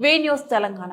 వి news Telangana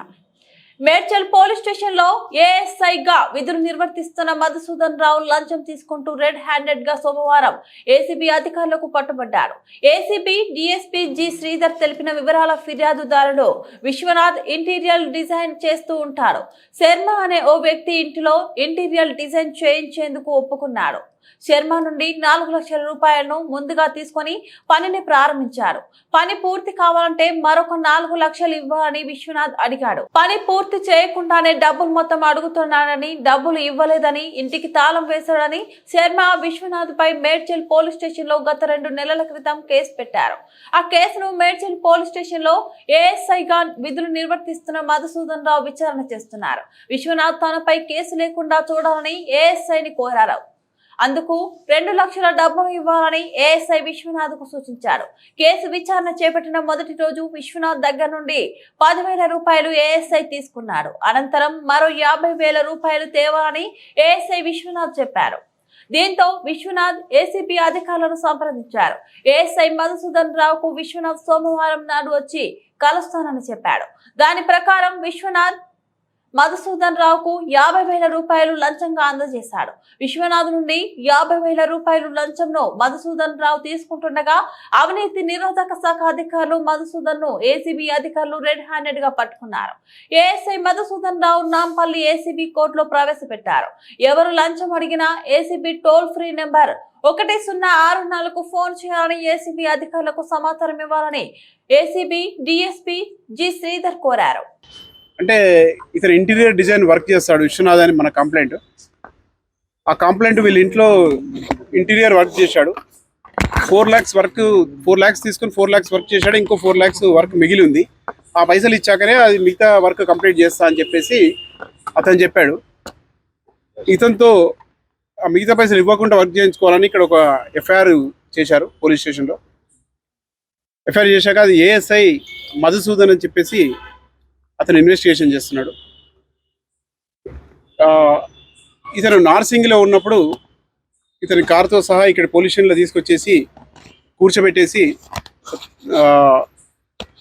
Medchal police station లో ఏఎస్ఐగా విధులు నిర్వర్తిస్తున్న మధుసూదన్ రావు లంచం తీసుకుంటూ రెడ్ హ్యాండెడ్ గా సోమవారం ఏసీబీ అధికారులకు పట్టుబడ్డారు. ఏసీబీ డీఎస్పీ జి శ్రీధర్ తెలిపిన వివరాల ఫిర్యాదుదారుడు విశ్వనాథ్ ఇంటీరియర్ డిజైన్ చేస్తూ ఉంటాడు. శర్మ అనే ఓ వ్యక్తి ఇంటిలో ఇంటీరియర్ డిజైన్ చేయించేందుకు ఒప్పుకున్నాడు. శర్మ నుండి 4 లక్షల రూపాయలను ముందుగా తీసుకొని పనిని ప్రారంభించారు. పని పూర్తి కావాలంటే మరొక 4 లక్షలు ఇవ్వాలని విశ్వనాథ్ అడిగాడు. పని పూర్తి చేయకుండానే డబ్బులు మొత్తం అడుగుతున్నాడని, డబ్బులు ఇవ్వలేదని, ఇంటికి తాళం వేశాడని శర్మ విశ్వనాథ్ పై మేడ్చల్ పోలీస్ స్టేషన్ లో గత 2 నెలల క్రితం కేసు పెట్టారు. ఆ కేసును మేడ్చల్ పోలీస్ స్టేషన్ లో ఏఎస్ఐగా విధులు నిర్వర్తిస్తున్న మధుసూదన్ రావు విచారణ చేస్తున్నారు. విశ్వనాథ్ తనపై కేసు లేకుండా చూడాలని ఏఎస్ఐని కోరారు. అందుకు 2 లక్షల డబ్బులు ఇవ్వాలని ఏఎస్ఐ విశ్వనాథ్ కు సూచించారు. కేసు విచారణ చేపట్టిన మొదటి రోజు విశ్వనాథ్ దగ్గర నుండి 10,000 రూపాయలు ఏఎస్ఐ తీసుకున్నాడు. అనంతరం మరో 50,000 రూపాయలు తేవాలని ఏఎస్ఐ విశ్వనాథ్ చెప్పారు. దీంతో విశ్వనాథ్ ఏసీబీ అధికారులను సంప్రదించారు. ఏఎస్ఐ మధుసూదన్ రావుకు విశ్వనాథ్ సోమవారం నాడు వచ్చి కలుస్తానని చెప్పాడు. దాని ప్రకారం విశ్వనాథ్ మధుసూదన్ రావుకు 50,000 రూపాయలు లంచంగా అందజేశాడు. విశ్వనాథ్ నుండి 50,000 రూపాయలు లంచంను మధుసూదన్ రావు తీసుకుంటుండగా అవినీతి నిరోధక శాఖ అధికారులు మధుసూదన్ ను ఏసీబీ అధికారులు రెడ్ హ్యాండెడ్ గా పట్టుకున్నారు. ఏఎస్ఐ మధుసూదన్ రావు నాంపల్లి ఏసీబీ కోర్టులో ప్రవేశపెట్టారు. ఎవరు లంచం అడిగినా ఏసీబీ టోల్ ఫ్రీ నెంబర్ 1064కు ఫోన్ చేయాలని ఏసీబీ అధికారులకు సమాచారం ఇవ్వాలని ఏసీబీ డీఎస్పీ జి శ్రీధర్ కోరారు. అంటే ఇతను ఇంటీరియర్ డిజైన్ వర్క్ చేస్తాడు విశ్వనాథ్ అని మన కంప్లైంట్. ఆ కంప్లైంట్ వీళ్ళ ఇంట్లో ఇంటీరియర్ వర్క్ చేశాడు. 4 lakhs తీసుకుని 4 lakhs వర్క్ చేశాడు. ఇంకో 4 lakhs వర్క్ మిగిలి ఉంది. ఆ పైసలు ఇచ్చాకనే అది మిగతా వర్క్ కంప్లీట్ చేస్తా అని చెప్పేసి అతను చెప్పాడు. ఇతనితో ఆ మిగతా పైసలు ఇవ్వకుండా వర్క్ చేయించుకోవాలని ఇక్కడ ఒక ఎఫ్ఐఆర్ చేశారు పోలీస్ స్టేషన్లో. ఎఫ్ఐఆర్ చేశాక అది ఏఎస్ఐ మధుసూదన్ అని చెప్పేసి అతను ఇన్వెస్టిగేషన్ చేస్తున్నాడు. ఇతను నార్సింగ్లో ఉన్నప్పుడు ఇతని కారుతో సహా ఇక్కడ పోలీస్ స్టేషన్లో తీసుకొచ్చేసి కూర్చోబెట్టేసి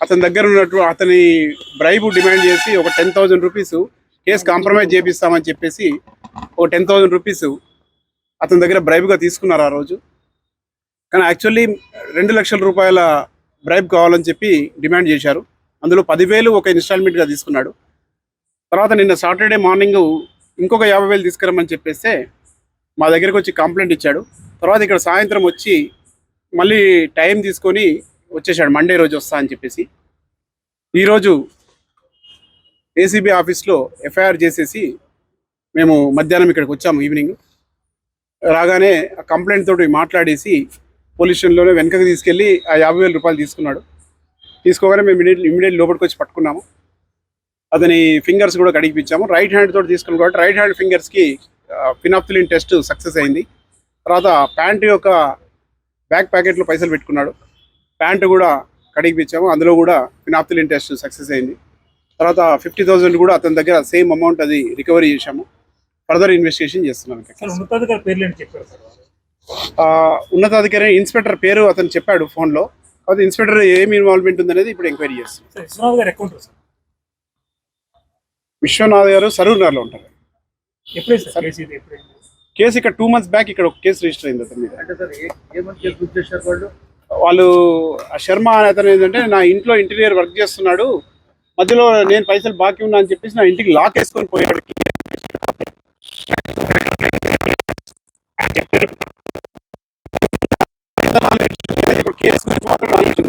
అతని దగ్గర ఉన్నట్టు అతని బ్రైబ్ డిమాండ్ చేసి ఒక 10,000 రూపీస్ కేసు కాంప్రమైజ్ చేపిస్తామని చెప్పేసి ఒక 10,000 రూపీస్ అతని దగ్గర బ్రైబ్గా తీసుకున్నారు ఆ రోజు. కానీ యాక్చువల్లీ 2 లక్షల రూపాయల బ్రైబ్ కావాలని చెప్పి డిమాండ్ చేశారు. అందులో 10,000 ఒక ఇన్స్టాల్మెంట్గా తీసుకున్నాడు. తర్వాత నిన్న సాటర్డే మార్నింగ్ ఇంకొక 50,000 తీసుకురమ్మని చెప్పేస్తే మా దగ్గరకు వచ్చి కంప్లైంట్ ఇచ్చాడు. తర్వాత ఇక్కడ సాయంత్రం వచ్చి మళ్ళీ టైం తీసుకొని వచ్చేసాడు. మండే రోజు వస్తా అని చెప్పేసి ఈరోజు ఏసీబీ ఆఫీస్లో ఎఫ్ఐఆర్ చేసేసి మేము మధ్యాహ్నం ఇక్కడికి వచ్చాము. ఈవినింగ్ రాగానే ఆ కంప్లైంట్ తోటి మాట్లాడేసి పోలీస్ స్టేషన్లోనే వెనకకి తీసుకెళ్ళి ఆ 50,000 రూపాయలు తీసుకున్నాడు. తీసుకోగానే మేము ఇమీడియట్ లోపలికి వచ్చి పట్టుకున్నాము. అతని ఫింగర్స్ కూడా కడిగిపించాము. రైట్ హ్యాండ్ తోటి తీసుకున్నాం కాబట్టి రైట్ హ్యాండ్ ఫింగర్స్కి ఫినాప్థలిన్ టెస్ట్ సక్సెస్ అయింది. తర్వాత ప్యాంటు యొక్క బ్యాక్ ప్యాకెట్లో పైసలు పెట్టుకున్నాడు. ప్యాంటు కూడా కడిగిపించాము. అందులో కూడా ఫినాప్థలిన్ టెస్ట్ సక్సెస్ అయింది. తర్వాత 50,000 కూడా అతని దగ్గర సేమ్ అమౌంట్ అది రికవరీ చేశాము. ఫర్దర్ ఇన్వెస్టిగేషన్ చేస్తున్నాం. ఉన్నతాధికారి ఇన్స్పెక్టర్ పేరు అతను చెప్పాడు ఫోన్లో. అది ఇన్స్పెక్టర్ ఏమి ఇన్వాల్వ్మెంట్ ఉందనేది ఇప్పుడు ఎంక్వైరీ చేస్తాం. విశ్వనాథ్ గారు సరూర్ నగర్లో ఉంటారు. కేసు ఇక్కడ 2 months బ్యాక్ ఇక్కడ ఒక కేసు రిజిస్టర్ అయింది అతని మీద. వాళ్ళు శర్మ అనే అతను ఏంటంటే నా ఇంట్లో ఇంటీరియర్ వర్క్ చేస్తున్నాడు, మధ్యలో నేను పైసలు బాకీ ఉన్నా అని చెప్పేసి నా ఇంటికి లాక్ వేసుకొని పోయాడు.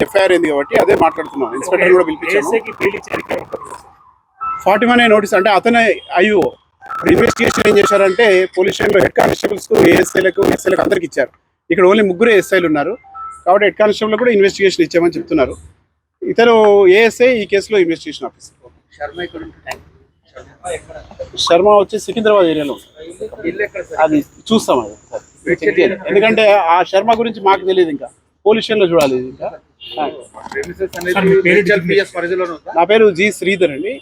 ఎఫ్ఐఆర్ అయింది కాబట్టి అదే మాట్లాడుతున్నాను. ఇన్స్పెక్టర్ కూడా పిలిపించాను. 41A నోటీస్ అంటే అతనే ఐఓ. ఇన్వెస్టిగేషన్ ఏం చేశారంటే పోలీస్ స్టేషన్లో హెడ్ కానిస్టేబుల్స్కు ఏఎస్ఐలకు ఎస్ఐలకు అందరికి ఇచ్చారు. ఇక్కడ ఓన్లీ 3 ఎస్ఐలు ఉన్నారు కాబట్టి హెడ్ కానిస్టేబుల్ కూడా ఇన్వెస్టిగేషన్ ఇచ్చామని చెప్తున్నారు. ఇతను ఏఎస్ఐ ఈ కేసులో ఇన్వెస్టిగేషన్ ఆఫీసర్. శర్మ వచ్చి సికింద్రాబాద్ ఏరియాలో అది చూస్తాం. అది ఎందుకంటే ఆ శర్మ గురించి మాకు తెలియదు, ఇంకా పోలీస్ స్టేషన్లో చూడాలి. ఇంకా నా పేరు జి శ్రీధర్ అండి,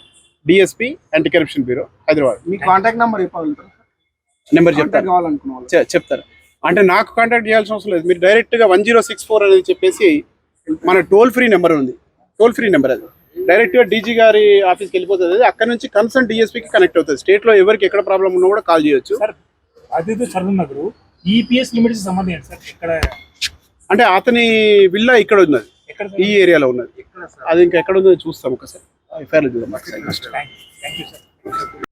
DSP anti corruption bureau Hyderabad. మీ కాంటాక్ట్ నెంబర్ చెప్తారు. అంటే నాకు కాంటాక్ట్ చేయాల్సిన అవసరం లేదు. మీరు డైరెక్ట్గా 1064 అనేది చెప్పేసి మన టోల్ ఫ్రీ నెంబర్ ఉంది. టోల్ ఫ్రీ నెంబర్ అది డైరెక్ట్ గా డీజీ గారి ఆఫీస్కి వెళ్ళిపోతుంది. అక్కడ నుంచి కన్సర్న్ డిఎస్పీకి కనెక్ట్ అవుతుంది. స్టేట్ లో ఎవరికి ఎక్కడ ప్రాబ్లం ఉన్నా కూడా కాల్ చేయొచ్చు. సార్ అదే సరూర్ నగర్ ఈపీఎస్ లిమిట్స్ సంబంధం ఏంటి సార్? ఇక్కడ అంటే అతని విల్లా ఇక్కడ ఉన్నది, ఈ ఏరియాలో ఉన్నది. అది ఇంకా ఎక్కడ ఉందో చూస్తాం ఒకసారి. ఎఫ్ఐఆర్ చూద్దాం. Thank you sir.